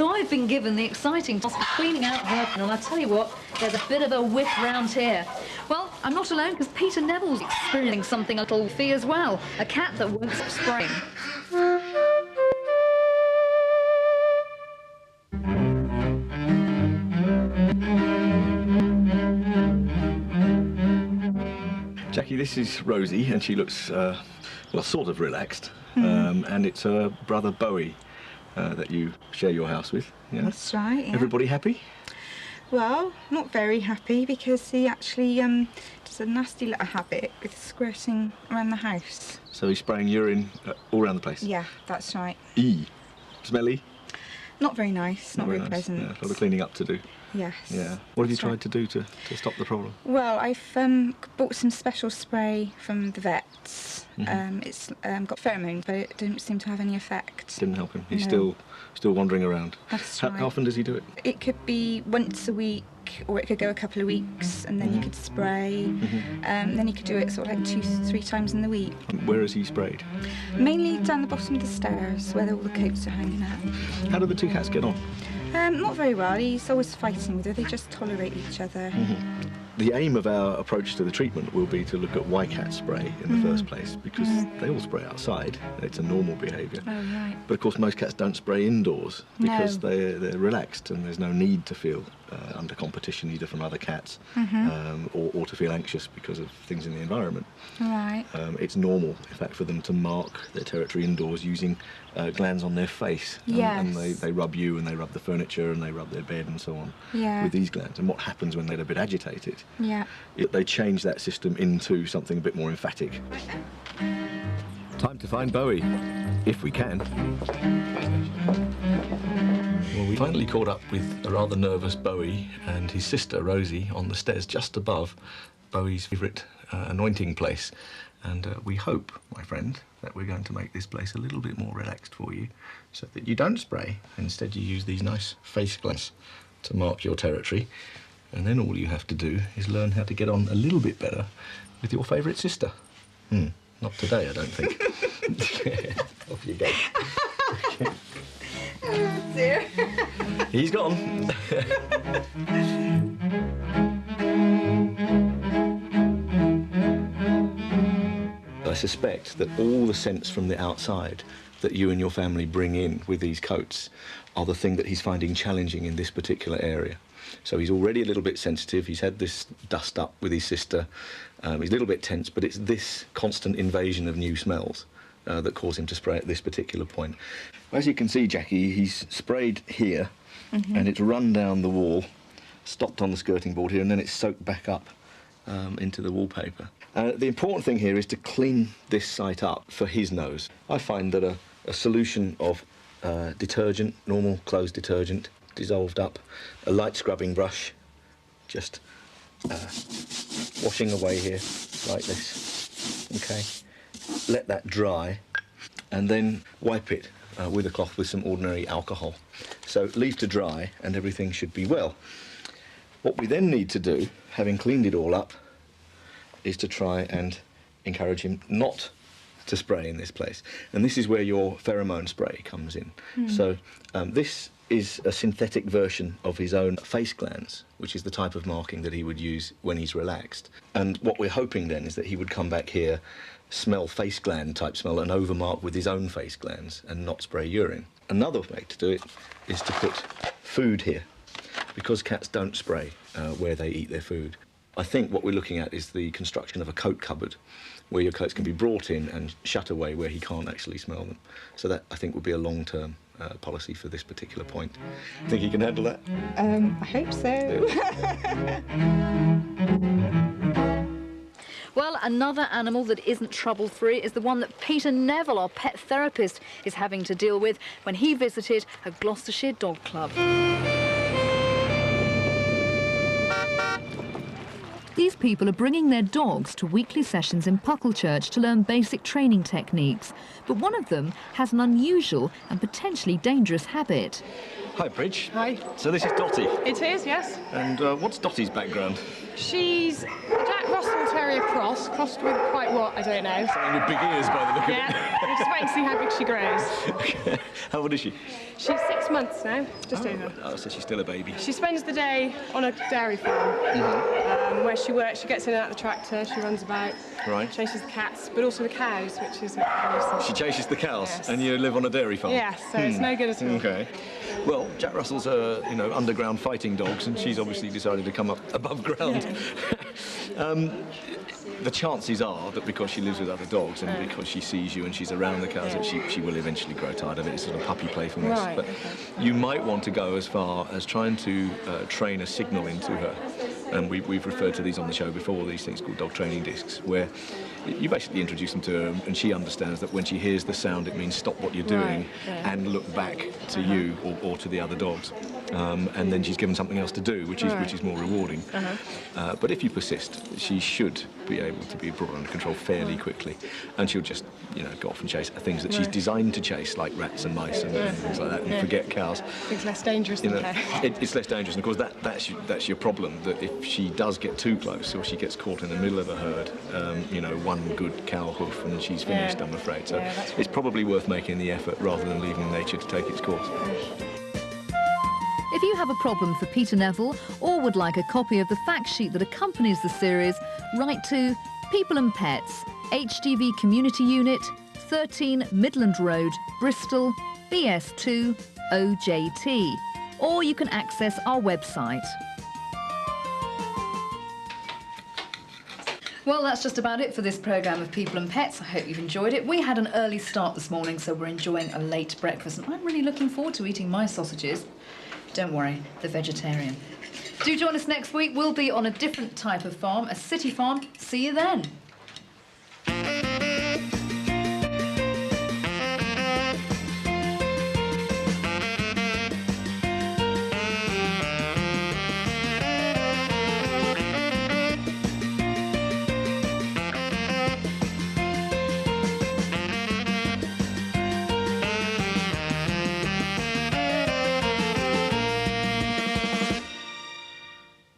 So I've been given the exciting task of cleaning out her kennel, and I tell you what, there's a bit of a whiff round here. Well, I'm not alone, because Peter Neville's experiencing something a little fee as well. A cat that won't stop spraying. Jackie, this is Rosie, and she looks, well, sort of relaxed. And it's her brother Bowie that you share your house with. Yeah? That's right, yeah. Everybody happy? Well, not very happy, because he actually does a nasty little habit with squirting around the house. So he's spraying urine all around the place? Yeah, that's right. Smelly? Not very nice, not very nice. pleasant. Yeah, a lot of cleaning up to do. Yes. Yeah. What have you tried to do to stop the problem? Well, I've bought some special spray from the vets. It's got pheromone, but it didn't seem to have any effect. Didn't help him. He's No. still wandering around. That's right. How often does he do it? It could be once a week, or it could go a couple of weeks, and then you could spray. Then you could do it sort of like 2-3 times in the week. Where is he sprayed? Mainly down the bottom of the stairs, where all the coats are hanging out. How do the two cats get on? Not very well. He's always fighting with her. They just tolerate each other. The aim of our approach to the treatment will be to look at why cats spray in the first place, because they all spray outside. It's a normal behaviour. Oh, right. But of course most cats don't spray indoors because No. they're relaxed, and there's no need to feel under competition either from other cats or to feel anxious because of things in the environment. Right. It's normal, in fact, for them to mark their territory indoors using glands on their face. And they rub you, and they rub the furniture, and they rub their bed and so on with these glands. And what happens when they're a bit agitated? Yeah. They change that system into something a bit more emphatic. Time to find Bowie, if we can. Well, we finally caught up with a rather nervous Bowie and his sister Rosie on the stairs just above Bowie's favourite anointing place. And we hope, my friend, that we're going to make this place a little bit more relaxed for you, so that you don't spray. Instead, you use these nice face glands to mark your territory. And then all you have to do is learn how to get on a little bit better with your favourite sister. Not today, I don't think. Off you go. Oh, dear. He's gone. I suspect that all the scents from the outside that you and your family bring in with these coats are the thing that he's finding challenging in this particular area. So he's already a little bit sensitive. He's had this dust up with his sister. He's a little bit tense, but it's this constant invasion of new smells that cause him to spray at this particular point. As you can see, Jackie, he's sprayed here, and it's run down the wall, stopped on the skirting board here, and then it's soaked back up into the wallpaper. The important thing here is to clean this site up for his nose. I find that a solution of detergent, normal clothes detergent, dissolved up, a light scrubbing brush, just washing away here like this, okay? Let that dry, and then wipe it with a cloth with some ordinary alcohol. So leave to dry, and everything should be well. What we then need to do, having cleaned it all up, is to try and encourage him not to spray in this place. And this is where your pheromone spray comes in. So this is a synthetic version of his own face glands, which is the type of marking that he would use when he's relaxed. And what we're hoping then is that he would come back here, smell face gland type smell, and overmark with his own face glands and not spray urine. Another way to do it is to put food here, because cats don't spray where they eat their food. I think what we're looking at is the construction of a coat cupboard, where your coats can be brought in and shut away where he can't actually smell them. So that, I think, would be a long-term policy for this particular point. Think he can handle that? I hope so. Well, another animal that isn't trouble-free is the one that Peter Neville, our pet therapist, is having to deal with when he visited a Gloucestershire dog club. These people are bringing their dogs to weekly sessions in Pucklechurch to learn basic training techniques. But one of them has an unusual and potentially dangerous habit. Hi, Bridge. Hi. So this is Dotty. It is, yes. And what's Dotty's background? She's a Jack Russell Terrier crossed with quite what, I don't know. Something with big ears by the look of it. Yeah, we're just waiting to see how big she grows. Okay. How old is she? She's 6 months now, just over. Oh, so she's still a baby. She spends the day on a dairy farm where she works. She gets in and out of the tractor, she runs about, Right. chases the cats, but also the cows, which is very She chases the cows, Yes. and you live on a dairy farm. Yeah, so it's no good at all. Okay. Well, Jack Russell's are, you know, underground fighting dogs, and she's obviously decided to come up above ground. The chances are that because she lives with other dogs and because she sees you and she's around the cows, that she will eventually grow tired of it. It's sort of puppy playfulness. Right, But you might want to go as far as trying to train a signal into her. And we've referred to these on the show before, these things called dog training discs, where you basically introduce them to her and she understands that when she hears the sound, it means stop what you're doing and look back to you or to the other dogs. And then she's given something else to do, which is more rewarding. But if you persist, she should be able to be brought under control fairly quickly, and she'll just, you know, go off and chase things that she's designed to chase, like rats and mice and things like that, and forget cows. It's less dangerous than cows. It's less dangerous, and of course that's your problem. That if she does get too close or she gets caught in the middle of a herd, you know, one good cow hoof and she's finished, I'm afraid. So it's probably worth making the effort rather than leaving nature to take its course. If you have a problem for Peter Neville or would like a copy of the fact sheet that accompanies the series, write to People and Pets, HGV Community Unit, 13 Midland Road, Bristol, BS2 OJT. Or you can access our website. Well, that's just about it for this programme of People and Pets. I hope you've enjoyed it. We had an early start this morning, so we're enjoying a late breakfast, and I'm really looking forward to eating my sausages. Don't worry, they're vegetarian. Do join us next week. We'll be on a different type of farm, a city farm. See you then.